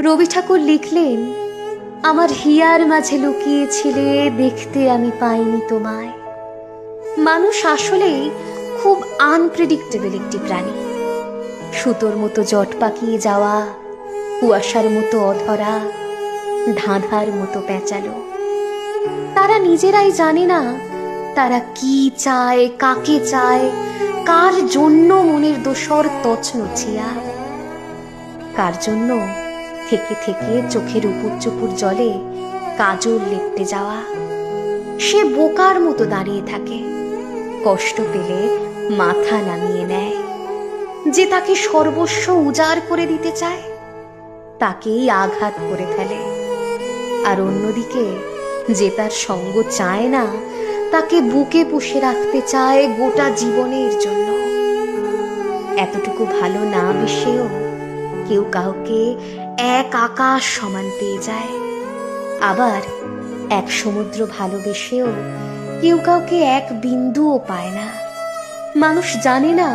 রবি ঠাকুর লিখলেন, আমার হিয়ার মাঝে লুকিয়েছিলে, দেখতে আমি পাইনি তোমায়। মানুষ আসলেই খুব আনপ্রেডিক্টেবল একটি প্রাণী। সুতোর মতো জট পাকিয়ে যাওয়া, কুয়াশার মতো অধরা, ধাঁধার মতো পেঁচালো। তারা নিজেরাই জানে না তারা কি চায়, কাকে চায়, কার জন্য মনের দোসর তছনছিয়া, কার জন্য থেকে থেকে চোখের উপর চুপুর জলে কাজল লেপটে যাওয়া। সে বোকার মতো দাঁড়িয়ে থাকে, কষ্ট পেলে মাথা নামিয়ে নেয়। যে তাকে সর্বস্ব উজাড় করে দিতে চায় তাকেই আঘাত করে ফেলে। আর অন্যদিকে যে তার সঙ্গ চায় না, তাকে বুকে পুষে রাখতে চায় গোটা জীবনের জন্য। এতটুকু ভালো না বেশেও কেউ কাউকে এক আকাশ সমান পেয়ে যায়। আবার এক সমুদ্র ভালোবেসেও কেউ কাউকে এক বিন্দুও পায় না। মানুষ জানে না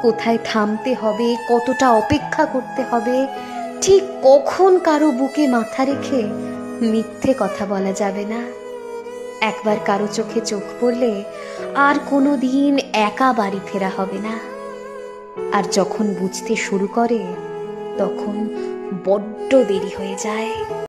কোথায় থামতে হবে, কতটা অপেক্ষা করতে হবে, ঠিক কখন কারো বুকে মাথা রেখে মিথ্যে কথা বলা যাবে না। একবার কারো চোখে চোখ পড়লে আর কোনো দিন একা বাড়ি ফেরা হবে না। আর যখন বুঝতে শুরু করে তখন বড্ড দেরি হয়ে যায়।